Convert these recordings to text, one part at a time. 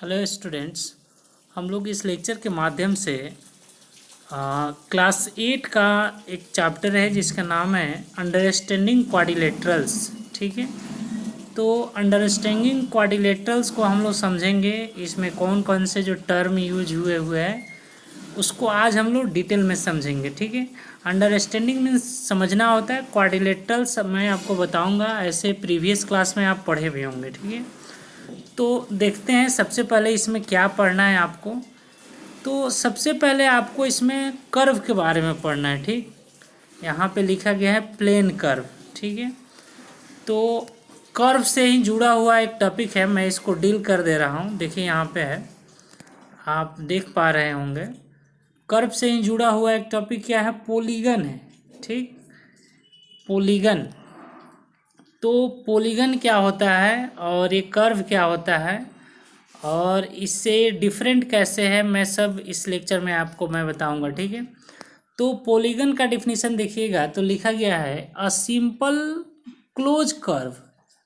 Hello students, हम लोग इस लेक्चर के माध्यम से क्लास 8 का एक चैप्टर है जिसका नाम है अंडरस्टैंडिंग क्वाड्रिलेटरल्स। ठीक है, तो अंडरस्टैंडिंग क्वाड्रिलेटरल्स को हम लोग समझेंगे। इसमें कौन कौन से जो टर्म यूज हुए हैं उसको आज हम लोग डिटेल में समझेंगे। ठीक है, अंडरस्टैंडिंग मीन्स समझना होता है, क्वाड्रिलेटरल्स मैं आपको बताऊंगा, ऐसे प्रीवियस क्लास में आप पढ़े हुए होंगे। ठीक है, तो देखते हैं सबसे पहले इसमें क्या पढ़ना है आपको। तो सबसे पहले आपको इसमें कर्व के बारे में पढ़ना है। ठीक, यहाँ पे लिखा गया है प्लेन कर्व। ठीक है, तो कर्व से ही जुड़ा हुआ एक टॉपिक है, मैं इसको डील कर दे रहा हूँ। देखिए यहाँ पे है, आप देख पा रहे होंगे, कर्व से ही जुड़ा हुआ एक टॉपिक क्या है, पॉलीगन है। ठीक, पॉलीगन। तो पॉलीगन क्या होता है और ये कर्व क्या होता है और इससे डिफरेंट कैसे है, मैं सब इस लेक्चर में आपको मैं बताऊंगा। ठीक है, तो पॉलीगन का डिफिनीशन देखिएगा तो लिखा गया है a simple close curve.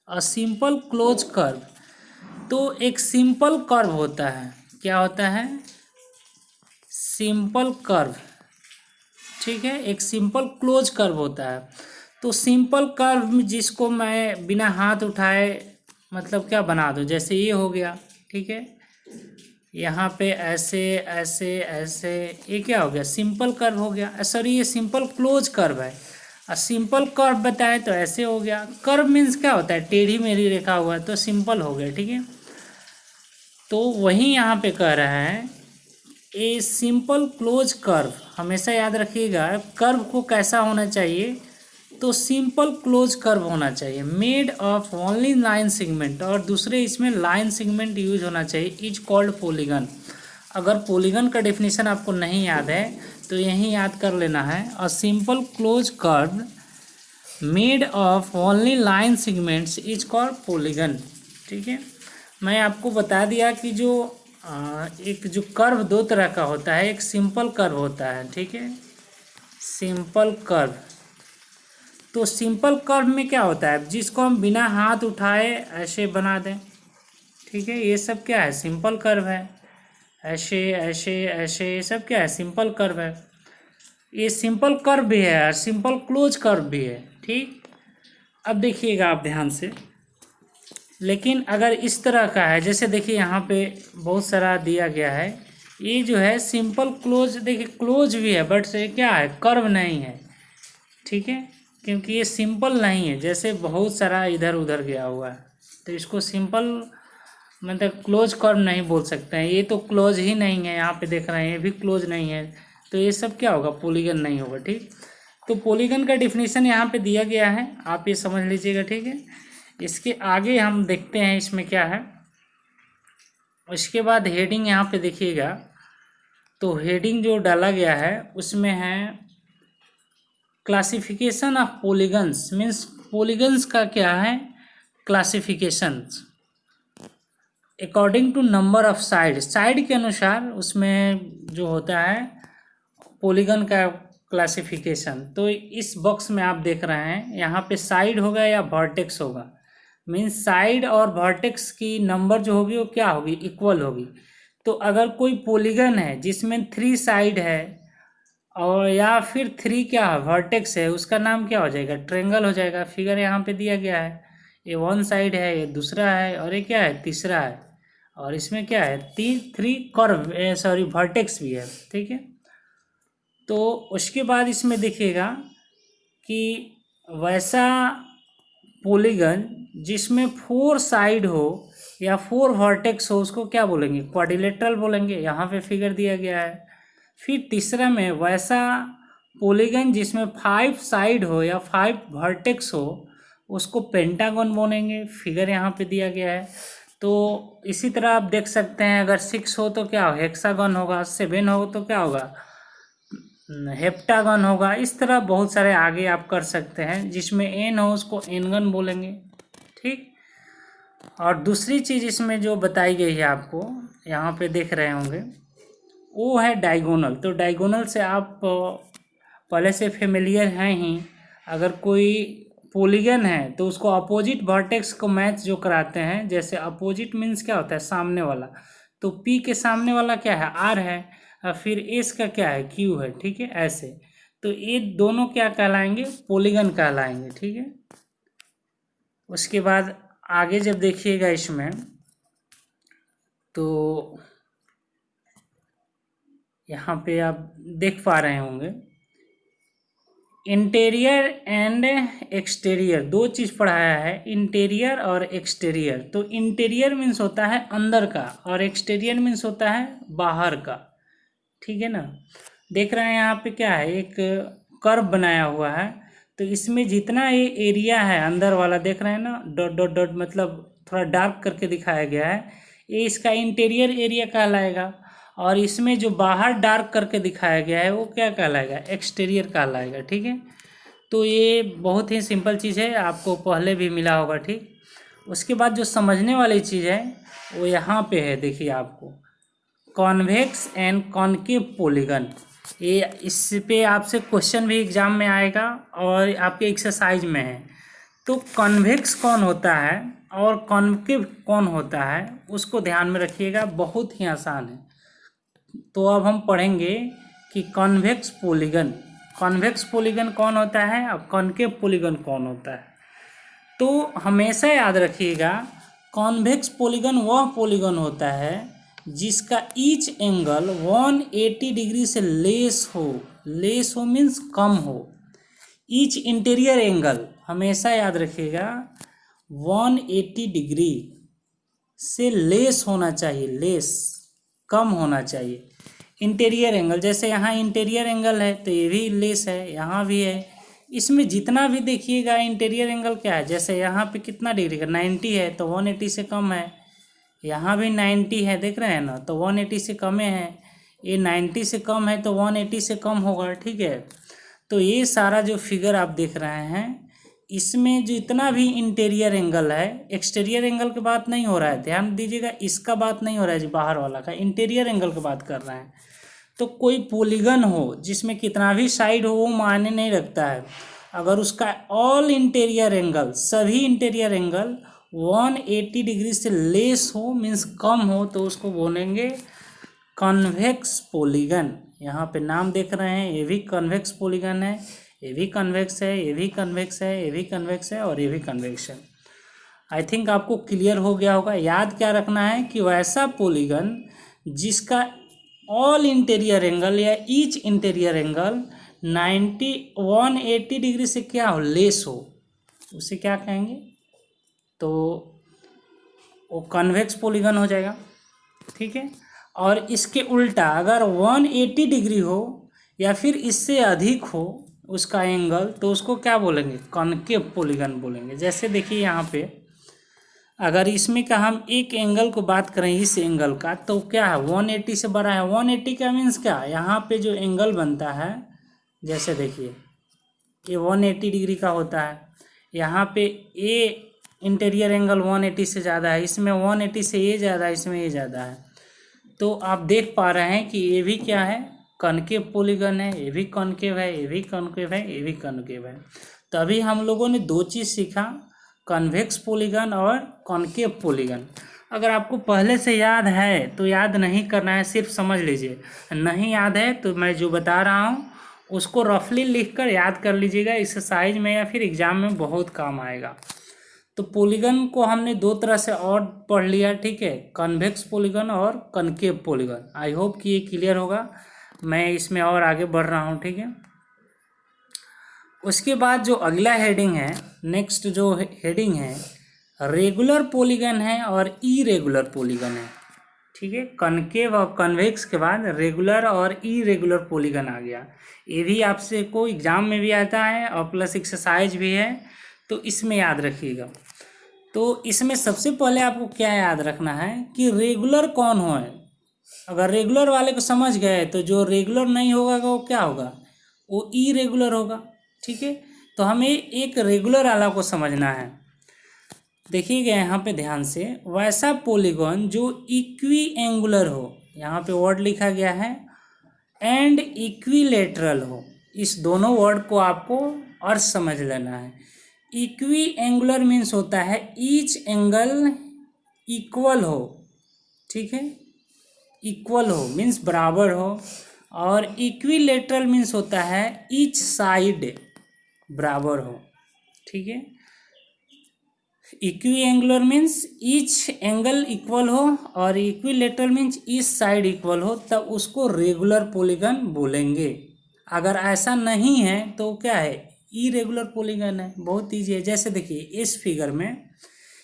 A simple close curve, तो एक सिंपल कर्व होता है, क्या होता है, सिंपल कर्व। ठीक है, एक सिंपल क्लोज कर्व होता है। तो सिंपल कर्व जिसको मैं बिना हाथ उठाए मतलब क्या बना दूं, जैसे ये हो गया। ठीक है, यहाँ पे ऐसे ऐसे ऐसे, ये क्या हो गया, सिंपल कर्व हो गया। सॉरी, ये सिंपल क्लोज कर्व है। और सिंपल कर्व बताएं तो ऐसे हो गया। कर्व मीन्स क्या होता है, टेढ़ी मेढ़ी रेखा हुआ है, तो सिंपल हो गया। ठीक है, तो वही यहाँ पे कह रहा है ए सिंपल क्लोज कर्व। हमेशा याद रखिएगा कर्व को कैसा होना चाहिए, तो सिंपल क्लोज कर्व होना चाहिए, made of only line segment, और दूसरे इसमें लाइन सेगमेंट यूज होना चाहिए, इज कॉल्ड पॉलीगन। अगर पॉलीगन का डेफिनेशन आपको नहीं याद है तो यही याद कर लेना है, a simple close curve made of only line segments is called polygon. ठीक है, मैं आपको बता दिया कि जो एक जो कर्व दो तरह का होता है, एक सिंपल कर्व होता है। ठीक है, सिंपल कर्व। तो सिंपल कर्व में क्या होता है, जिसको हम बिना हाथ उठाए ऐसे बना दें। ठीक है, ये सब क्या है, सिंपल कर्व है। ऐसे ऐसे ऐसे, ये सब क्या है, सिंपल कर्व है। ये सिंपल कर्व भी है और सिंपल क्लोज कर्व भी है। ठीक, अब देखिएगा आप ध्यान से, लेकिन अगर इस तरह का है, जैसे देखिए यहाँ पे बहुत सारा दिया गया है, ये जो है सिंपल क्लोज, देखिए क्लोज भी है बट से क्या है, कर्व नहीं है। ठीक है, क्योंकि ये सिंपल नहीं है, जैसे बहुत सारा इधर उधर गया हुआ है, तो इसको सिंपल मतलब क्लोज कर्व नहीं बोल सकते हैं। ये तो क्लोज ही नहीं है, यहाँ पे देख रहे हैं ये भी क्लोज नहीं है, तो ये सब क्या होगा, पॉलीगन नहीं होगा। ठीक, तो पॉलीगन का डिफिनीशन यहाँ पे दिया गया है, आप ये समझ लीजिएगा। ठीक है, इसके आगे हम देखते हैं इसमें क्या है। उसके बाद हेडिंग यहाँ पे देखिएगा, तो हेडिंग जो डाला गया है उसमें है classification of polygons, means polygons का क्या है, classifications according to number of side. Side के अनुसार उसमें जो होता है पॉलीगन का क्लासिफिकेशन। तो इस बॉक्स में आप देख रहे हैं, यहाँ पे साइड होगा या वर्टेक्स होगा, मीन्स साइड और वर्टेक्स की नंबर जो होगी वो क्या होगी, इक्वल होगी। तो अगर कोई पॉलीगन है जिसमें 3 साइड है और या फिर 3 क्या वर्टेक्स है, उसका नाम क्या हो जाएगा, ट्रायंगल हो जाएगा। फिगर यहाँ पे दिया गया है, ये 1 साइड है, ये दूसरा है, और ये क्या है, तीसरा है, और इसमें क्या है, 3 कर्व सॉरी वर्टेक्स भी है। ठीक है, तो उसके बाद इसमें देखिएगा कि वैसा पॉलीगन जिसमें 4 साइड हो या 4 वर्टेक्स हो उसको क्या बोलेंगे, क्वाड्रिलेटरल बोलेंगे। यहाँ पे फिगर दिया गया है। फिर तीसरा में वैसा पॉलीगन जिसमें 5 साइड हो या 5 वर्टेक्स हो उसको पेंटागन बोलेंगे, फिगर यहाँ पे दिया गया है। तो इसी तरह आप देख सकते हैं, अगर 6 हो तो क्या हो, हेक्सागन होगा, 7 हो तो क्या होगा, हेप्टागन होगा। इस तरह बहुत सारे आगे आप कर सकते हैं, जिसमें एन हो उसको एनगन बोलेंगे। ठीक, और दूसरी चीज़ इसमें जो बताई गई है आपको यहाँ पे देख रहे होंगे, वो है डायगोनल। तो डायगोनल से आप पहले से फेमिलियर हैं ही। अगर कोई पॉलीगन है तो उसको अपोजिट वर्टेक्स को मैच जो कराते हैं, जैसे अपोजिट मीन्स क्या होता है, सामने वाला, तो P के सामने वाला क्या है, R है, और फिर S का क्या है, Q है, ठीक है, ऐसे। तो ये दोनों क्या कहलाएंगे, पॉलीगन कहलाएंगे, ठीक है। उसके बाद आगे जब देखिएगा इसमें, तो यहाँ पे आप देख पा रहे होंगे इंटीरियर एंड एक्सटीरियर, दो चीज़ पढ़ाया है, इंटीरियर और एक्सटीरियर। तो इंटीरियर मीन्स होता है अंदर का और एक्सटीरियर मीन्स होता है बाहर का, ठीक है ना। देख रहे हैं यहाँ पे क्या है, एक कर्व बनाया हुआ है, तो इसमें जितना ये एरिया है अंदर वाला, देख रहे हैं ना, डॉट डॉट डॉट, मतलब थोड़ा डार्क करके दिखाया गया है, ये इसका इंटीरियर एरिया कहलाएगा। और इसमें जो बाहर डार्क करके दिखाया गया है वो क्या कहलाएगा, एक्सटीरियर कहलाएगा, ठीक है। तो ये बहुत ही सिंपल चीज़ है, आपको पहले भी मिला होगा, ठीक। उसके बाद जो समझने वाली चीज़ है वो यहाँ पे है, देखिए आपको कॉन्वेक्स एंड कॉनकेव पॉलीगन, ये इस पे आपसे क्वेश्चन भी एग्जाम में आएगा और आपके एक्सरसाइज में है। तो कॉन्वेक्स कौन होता है और कॉनकेव कौन होता है, उसको ध्यान में रखिएगा, बहुत ही आसान है। तो अब हम पढ़ेंगे कि कॉन्वेक्स पॉलीगन कौन होता है और कॉनकेव पॉलीगन कौन होता है। तो हमेशा याद रखिएगा, कॉन्वेक्स पॉलीगन वह पॉलीगन होता है जिसका ईच एंगल 180 डिग्री से लेस हो मीन्स कम हो। ईच इंटीरियर एंगल हमेशा याद रखिएगा 180 डिग्री से लेस होना चाहिए, लेस कम होना चाहिए। इंटीरियर एंगल, जैसे यहाँ इंटीरियर एंगल है तो ये भी लेस है, यहाँ भी है, इसमें जितना भी देखिएगा इंटीरियर एंगल क्या है, जैसे यहाँ पे कितना डिग्री का 90 है तो 180 से कम है, यहाँ भी 90 है, देख रहे हैं ना, तो 180 से कम है, ये 90 से कम है तो 180 से कम होगा, ठीक है। तो ये सारा जो फिगर आप देख रहे हैं, इसमें जितना भी इंटीरियर एंगल है, एक्सटीरियर एंगल की बात नहीं हो रहा है, ध्यान दीजिएगा, इसका बात नहीं हो रहा है जी, बाहर वाला का, इंटीरियर एंगल की बात कर रहे हैं। तो कोई पॉलीगन हो जिसमें कितना भी साइड हो वो मायने नहीं रखता है, अगर उसका ऑल इंटीरियर एंगल, सभी इंटीरियर एंगल 180 डिग्री से लेस हो मीन्स कम हो, तो उसको बोलेंगे कॉन्वेक्स पॉलीगन। यहाँ पे नाम देख रहे हैं, ये भी कॉन्वेक्स पॉलीगन है, ये भी कन्वेक्स है, ये भी कन्वेक्स है, ये भी कन्वेक्स है और ये भी कन्वेक्स है। आई थिंक आपको क्लियर हो गया होगा। याद क्या रखना है कि वैसा पॉलीगन जिसका ऑल इंटीरियर एंगल या ईच इंटीरियर एंगल 180 डिग्री से क्या हो, लेस हो, उसे क्या कहेंगे, तो वो कन्वेक्स पॉलीगन हो जाएगा, ठीक है। और इसके उल्टा अगर 180 डिग्री हो या फिर इससे अधिक हो उसका एंगल, तो उसको क्या बोलेंगे, कॉनकेव पॉलीगन बोलेंगे। जैसे देखिए यहाँ पे अगर इसमें का हम एक एंगल को बात करें, इस एंगल का, तो क्या है 180 से बड़ा है, 180 का मीन्स क्या, यहाँ पे जो एंगल बनता है, जैसे देखिए ये 180 डिग्री का होता है, यहाँ पे ये इंटीरियर एंगल 180 से ज़्यादा है, इसमें 180 से ये ज़्यादा है, इसमें ये ज़्यादा है। तो आप देख पा रहे हैं कि ये भी क्या है, कॉनकेव पॉलीगन है, ये भी कॉनकेव है, ये भी कॉनकेव है, ये भी कॉनकेव है। तो अभी हम लोगों ने दो चीज़ सीखा, कॉन्वेक्स पॉलीगन और कॉनकेव पॉलीगन। अगर आपको पहले से याद है तो याद नहीं करना है, सिर्फ समझ लीजिए, नहीं याद है तो मैं जो बता रहा हूँ उसको रफली लिखकर याद कर लीजिएगा, एक्सरसाइज में या फिर एग्जाम में बहुत काम आएगा। तो पॉलीगन को हमने दो तरह से और पढ़ लिया, ठीक है, कन्वेक्स पॉलीगन और कॉनकेव पॉलीगन। आई होप कि ये क्लियर होगा, मैं इसमें और आगे बढ़ रहा हूँ, ठीक है। उसके बाद जो अगला हेडिंग है, नेक्स्ट जो हेडिंग है, रेगुलर पॉलीगन है और इरेगुलर पॉलीगन है, ठीक है। कॉनकेव और कन्वेक्स के बाद रेगुलर और इरेगुलर पॉलीगन आ गया। ये भी आपसे को एग्जाम में भी आता है और प्लस एक्सरसाइज भी है, तो इसमें याद रखिएगा। तो इसमें सबसे पहले आपको क्या याद रखना है कि रेगुलर कौन हो है। अगर रेगुलर वाले को समझ गए तो जो रेगुलर नहीं होगा वो क्या होगा, वो इरेगुलर होगा, ठीक है। तो हमें एक रेगुलर वाला को समझना है। देखिएगा यहाँ पे ध्यान से, वैसा पॉलीगन जो इक्वी एंगुलर हो, यहाँ पे वर्ड लिखा गया है, एंड इक्विलेटरल हो। इस दोनों वर्ड को आपको अर्थ समझ लेना है। इक्वी एंगुलर मीन्स होता है ईच एंगल इक्वल हो, ठीक है, इक्वल हो मीन्स बराबर हो, और इक्विलेटरल मीन्स होता है ईच साइड बराबर हो, ठीक है। Equi angular means each angle equal हो, और equilateral means each side equal हो, तब उसको रेगुलर पॉलीगन बोलेंगे। अगर ऐसा नहीं है तो क्या है, इरेगुलर पॉलीगन है। बहुत ईजी है। जैसे देखिए इस फिगर में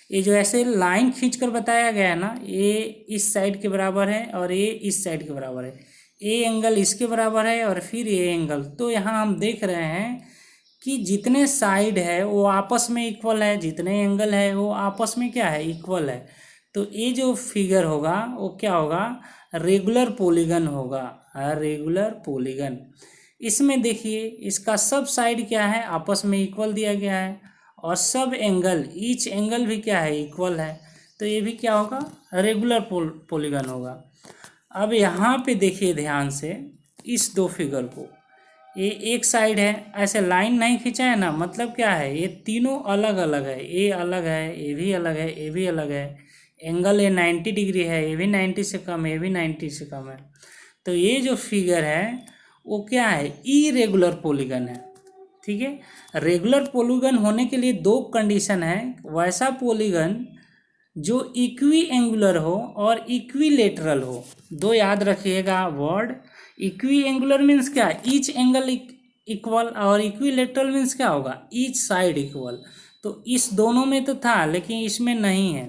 ये जो ऐसे लाइन खींचकर बताया गया है ना, ये इस साइड के बराबर है और ये इस साइड के बराबर है, ये एंगल इसके बराबर है और फिर ये एंगल। तो यहाँ हम देख रहे हैं कि जितने साइड है वो आपस में इक्वल है, जितने एंगल है वो आपस में क्या है, इक्वल है। तो ये जो फिगर होगा वो क्या होगा, रेगुलर पॉलीगन होगा, रेगुलर पॉलीगन। इसमें देखिए इसका सब साइड क्या है, आपस में इक्वल दिया गया है, और सब एंगल ईच एंगल भी क्या है, इक्वल है। तो ये भी क्या होगा, रेगुलर पॉलीगन होगा। अब यहाँ पे देखिए ध्यान से इस दो फिगर को, ये एक साइड है, ऐसे लाइन नहीं खींचा है ना, मतलब क्या है, ये तीनों अलग अलग है, ये अलग है, ये भी अलग है, ये भी अलग है। एंगल ये 90 डिग्री है, ये भी 90 से कम है, ये भी 90 से कम है। तो ये जो फिगर है वो क्या है, इरेगुलर पॉलीगन है, ठीक है। रेगुलर पॉलीगन होने के लिए दो कंडीशन है, वैसा पॉलीगन जो इक्वी एंगुलर हो और इक्विलेटरल हो। दो याद रखिएगा वर्ड, इक्वी एंगुलर मीन्स क्या, ईच एंगल इक्वल, और इक्विलेटरल मीन्स क्या होगा, ईच साइड इक्वल। तो इस दोनों में तो था लेकिन इसमें नहीं है।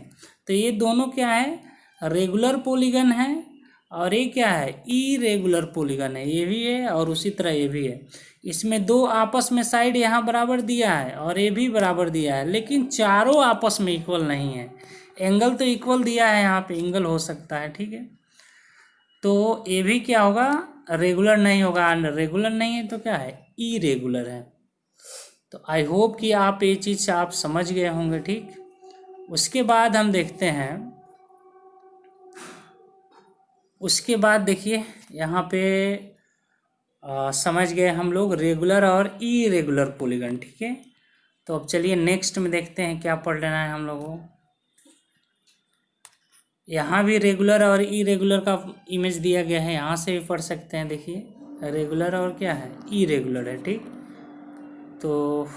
तो ये दोनों क्या है, रेगुलर पॉलीगन है, और ये क्या है, इरेगुलर पॉलीगन है, ये भी है और उसी तरह ये भी है। इसमें दो आपस में साइड यहाँ बराबर दिया है और ये भी बराबर दिया है, लेकिन चारों आपस में इक्वल नहीं है। एंगल तो इक्वल दिया है, यहाँ पे एंगल हो सकता है, ठीक है। तो ये भी क्या होगा, रेगुलर नहीं होगा, रेगुलर नहीं है तो क्या है, इरेगुलर है। तो आई होप कि आप ये चीज़ आप समझ गए होंगे, ठीक। उसके बाद हम देखते हैं, उसके बाद देखिए यहाँ पे समझ गए हम लोग रेगुलर और इरेगुलर पॉलीगन, ठीक है। तो अब चलिए नेक्स्ट में देखते हैं क्या पढ़ लेना है हम लोगों को। यहाँ भी रेगुलर और इरेगुलर का इमेज दिया गया है, यहाँ से भी पढ़ सकते हैं। देखिए रेगुलर और क्या है, इरेगुलर है, ठीक। तो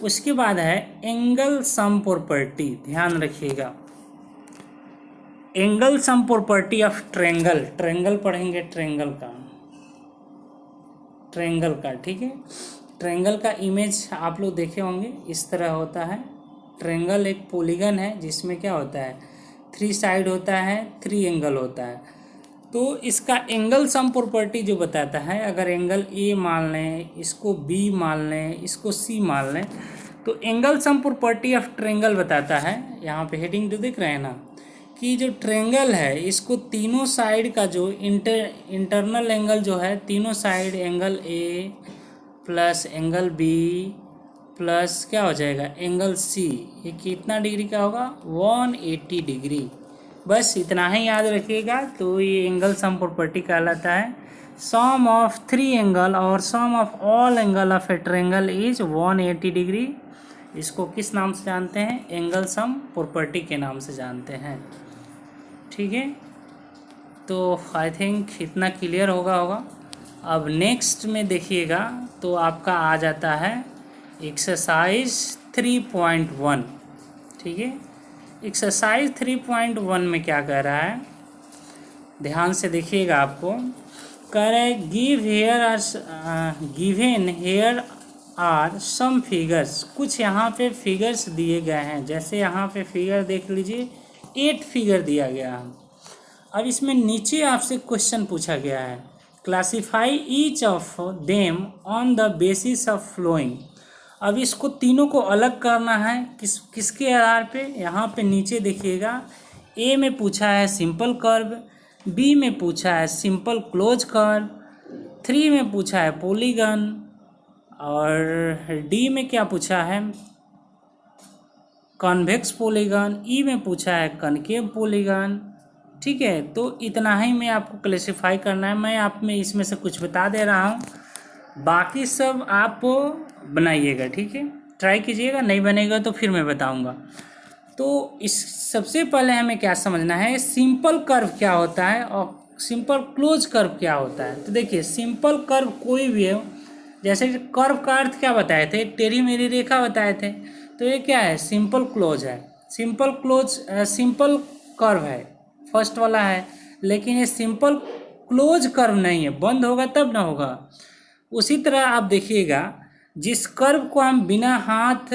उसके बाद है एंगल सम प्रॉपर्टी, ध्यान रखिएगा। Angle sum property of triangle, triangle पढ़ेंगे, ट्रेंगल का, ठीक है। ट्रेंगल का इमेज आप लोग देखे होंगे, इस तरह होता है। ट्रेंगल एक पॉलीगन है जिसमें क्या होता है, 3 साइड होता है, 3 एंगल होता है। तो इसका एंगल सम प्रॉपर्टी जो बताता है, अगर एंगल ए मान लें, इसको बी मान लें, इसको सी मान लें, तो angle sum property of triangle बताता है। यहाँ पे हेडिंग जो दिख रहे हैं ना, कि जो ट्रेंगल है इसको तीनों साइड का जो इंटरनल एंगल जो है, तीनों side angle A plus angle B plus क्या हो जाएगा, एंगल सी, ये कितना डिग्री का होगा, 180 डिग्री। बस इतना ही याद रखिएगा। तो ये एंगल सम प्रॉपर्टी कहलाता है। सम ऑफ 3 एंगल और sum of all angle of a triangle is 180 degree. इसको किस नाम से जानते हैं, एंगल सम प्रॉपर्टी के नाम से जानते हैं, ठीक है। तो आई थिंक इतना क्लियर होगा। अब नेक्स्ट में देखिएगा तो आपका आ जाता है एक्सरसाइज 3.1, ठीक है। एक्सरसाइज 3.1 में क्या कह रहा है, ध्यान से देखिएगा। आपको कह रहा है given here are some figures. कुछ यहाँ पे फिगर्स दिए गए हैं, जैसे यहाँ पे फिगर देख लीजिए, 8 फिगर दिया गया है। अब इसमें नीचे आपसे क्वेश्चन पूछा गया है, classify each of them on the basis of following. अब इसको तीनों को अलग करना है, किसके आधार पे, यहाँ पे नीचे देखिएगा। ए में पूछा है सिंपल कर्व, बी में पूछा है सिंपल क्लोज कर्व, 3 में पूछा है पॉलीगन, और डी में क्या पूछा है, कॉन्वेक्स पॉलीगन, ई में पूछा है कनकेव पॉलीगन, ठीक है। तो इतना ही मैं आपको क्लासिफाई करना है। मैं आप में इसमें से कुछ बता दे रहा हूँ, बाकी सब आप बनाइएगा, ठीक है। ट्राई कीजिएगा, नहीं बनेगा तो फिर मैं बताऊँगा। तो इस सबसे पहले हमें क्या समझना है, सिंपल कर्व क्या होता है और सिंपल क्लोज कर्व क्या होता है। तो देखिए सिंपल कर्व कोई भी है, जैसे कर्व का अर्थ क्या बताए थे, टेढ़ी मेढ़ी रेखा बताए थे। तो ये क्या है, सिंपल क्लोज है। सिंपल क्लोज सिंपल कर्व है, फर्स्ट वाला है। लेकिन ये सिंपल क्लोज कर्व नहीं है, बंद होगा तब ना होगा। उसी तरह आप देखिएगा, जिस कर्व को हम बिना हाथ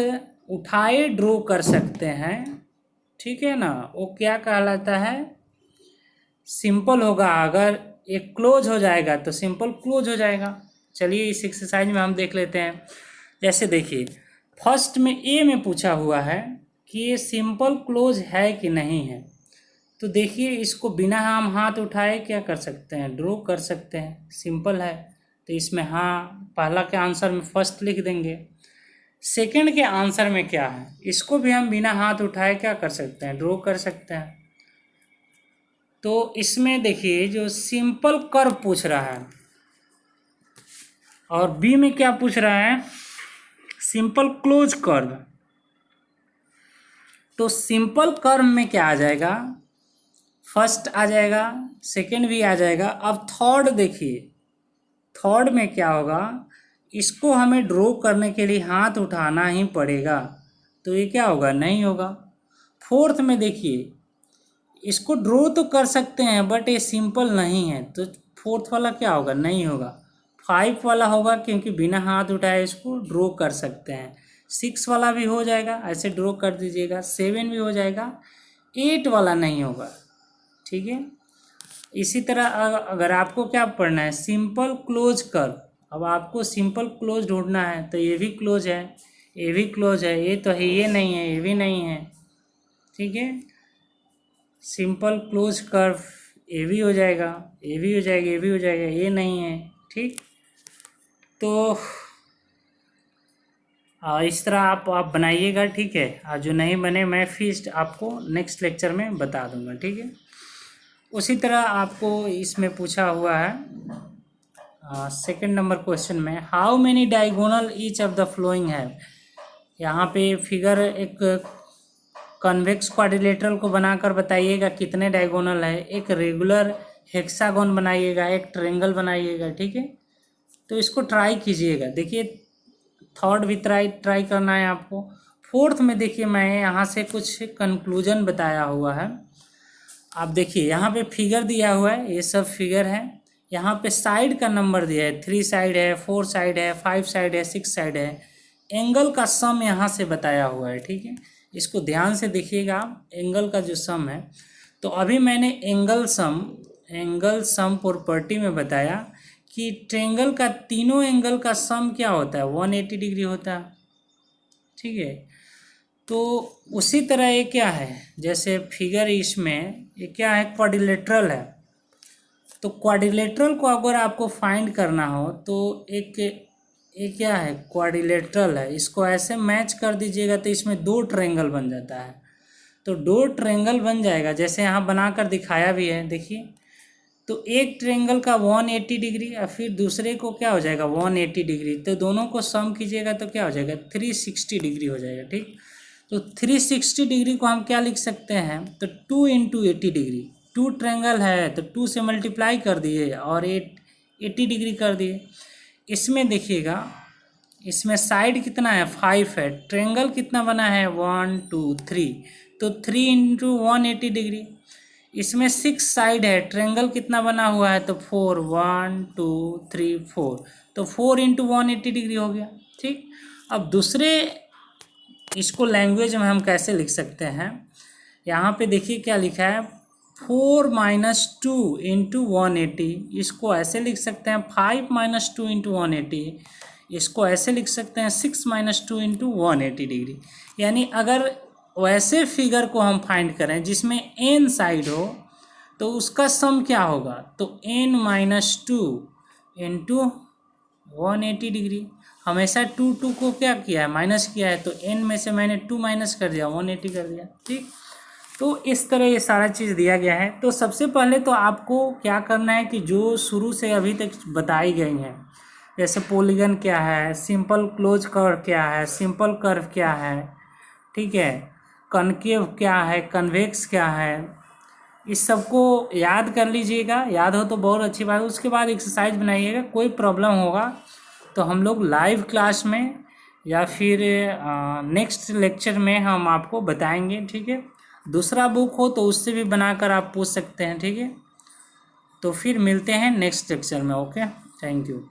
उठाए ड्रॉ कर सकते हैं, ठीक है ना, वो क्या कहलाता है, सिंपल होगा। अगर एक क्लोज हो जाएगा तो सिंपल क्लोज हो जाएगा। चलिए इस एक्सरसाइज में हम देख लेते हैं। जैसे देखिए फर्स्ट में ए में पूछा हुआ है कि ये सिंपल क्लोज है कि नहीं है। तो देखिए इसको बिना हम हाथ उठाए क्या कर सकते हैं, ड्रॉ कर सकते हैं, सिंपल है। तो इसमें हाँ, पहला के आंसर में फर्स्ट लिख देंगे। सेकंड के आंसर में क्या है, इसको भी हम बिना हाथ उठाए क्या कर सकते हैं, ड्रॉ कर सकते हैं। तो इसमें देखिए जो सिंपल कर्व पूछ रहा है, और बी में क्या पूछ रहा है, सिंपल क्लोज कर्व। तो सिंपल कर्व में क्या आ जाएगा, फर्स्ट आ जाएगा, सेकंड भी आ जाएगा। अब थर्ड देखिए, थर्ड में क्या होगा, इसको हमें ड्रॉ करने के लिए हाथ उठाना ही पड़ेगा, तो ये क्या होगा, नहीं होगा। फोर्थ में देखिए, इसको ड्रॉ तो कर सकते हैं बट ये सिंपल नहीं है, तो फोर्थ वाला क्या होगा, नहीं होगा। फाइव वाला होगा क्योंकि बिना हाथ उठाए इसको ड्रॉ कर सकते हैं। सिक्स वाला भी हो जाएगा, ऐसे ड्रॉ कर दीजिएगा। सेवन भी हो जाएगा, एट वाला नहीं होगा, ठीक है। इसी तरह अगर आपको क्या पढ़ना है, सिंपल क्लोज कर्व। अब आपको सिंपल क्लोज ढूंढना है, तो ये भी क्लोज है, ये भी क्लोज है, ये तो है, ये नहीं है, ये भी नहीं है, ठीक है। सिंपल क्लोज कर्व ये भी हो जाएगा, ये भी हो जाएगा, ये भी हो जाएगा, ये नहीं है, ठीक। तो इस तरह आप बनाइएगा, ठीक है। और जो नहीं बने मैं फिर आपको नेक्स्ट लेक्चर में बता दूंगा, ठीक है। उसी तरह आपको इसमें पूछा हुआ है सेकंड नंबर क्वेश्चन में, how many diagonal each of the flowing है। यहाँ पे फिगर एक कन्वेक्स क्वाड्रिलेटरल को बनाकर बताइएगा कितने डायगोनल है। एक रेगुलर हेक्सागोन बनाइएगा, एक ट्रायंगल बनाइएगा, ठीक है। तो इसको ट्राई कीजिएगा। देखिए थर्ड भी ट्राई करना है आपको। फोर्थ में देखिए मैं यहाँ से कुछ कंक्लूजन बताया हुआ है। आप देखिए यहाँ पे फिगर दिया हुआ है, ये सब फिगर है। यहाँ पे साइड का नंबर दिया है, 3 साइड है, 4 साइड है, 5 साइड है, 6 साइड है। एंगल का सम यहाँ से बताया हुआ है, ठीक है। इसको ध्यान से देखिएगा आप, एंगल का जो सम है। तो अभी मैंने एंगल सम प्रॉपर्टी में बताया कि ट्रायंगल का तीनों एंगल का सम क्या होता है, 180 डिग्री होता है, ठीक है। तो उसी तरह ये क्या है, जैसे फिगर इसमें ये क्या है, क्वाड्रिलेटरल है। तो क्वाड्रिलेटरल को अगर आपको फाइंड करना हो तो ये क्या है, क्वाड्रिलेटरल है। इसको ऐसे मैच कर दीजिएगा तो इसमें 2 ट्रायंगल बन जाता है। तो 2 ट्रायंगल बन जाएगा, जैसे यहाँ बनाकर दिखाया भी है, देखिए। तो एक ट्रायंगल का 180 डिग्री और फिर दूसरे को क्या हो जाएगा, 180 डिग्री। तो दोनों को सम कीजिएगा तो क्या हो जाएगा, 360 डिग्री हो जाएगा, ठीक। तो 360 डिग्री को हम क्या लिख सकते हैं, तो 2 × 80 डिग्री। 2 ट्रायंगल है तो 2 से मल्टीप्लाई कर दिए और 80 डिग्री कर दिए। इसमें देखिएगा, इसमें साइड कितना है, 5 है। ट्रायंगल कितना बना है, 1 2 3, तो 3 × 180 डिग्री। इसमें 6 साइड है, ट्रायंगल कितना बना हुआ है, तो 4, 1 2 3 4, तो 4 × 180 डिग्री हो गया, ठीक। अब दूसरे इसको लैंग्वेज में हम कैसे लिख सकते हैं, यहाँ पे देखिए क्या लिखा है, 4 - 2 × 180। इसको ऐसे लिख सकते हैं 5 - 2 × 180। इसको ऐसे लिख सकते हैं 6 - 2 × 180 डिग्री। यानी अगर वैसे फिगर को हम फाइंड करें जिसमें n साइड हो तो उसका सम क्या होगा, तो n - 2 × 180 डिग्री। हमेशा 2 को क्या किया है, माइनस किया है, तो n में से मैंने 2 माइनस कर दिया, 180 कर दिया, ठीक। तो इस तरह ये सारा चीज़ दिया गया है। तो सबसे पहले तो आपको क्या करना है कि जो शुरू से अभी तक बताई गई हैं, जैसे पॉलीगन क्या है, सिंपल क्लोज कर्व क्या है, सिंपल कर्व क्या है, ठीक है, कनकेव क्या है, कन्वेक्स क्या है, इस सबको याद कर लीजिएगा, याद हो तो बहुत अच्छी बात है। उसके बाद एक्सरसाइज बनाइएगा। कोई प्रॉब्लम होगा तो हम लोग लाइव क्लास में या फिर नेक्स्ट लेक्चर में हम आपको बताएंगे, ठीक है। दूसरा बुक हो तो उससे भी बनाकर आप पूछ सकते हैं, ठीक है। तो फिर मिलते हैं नेक्स्ट लेक्चर में। Okay, thank you.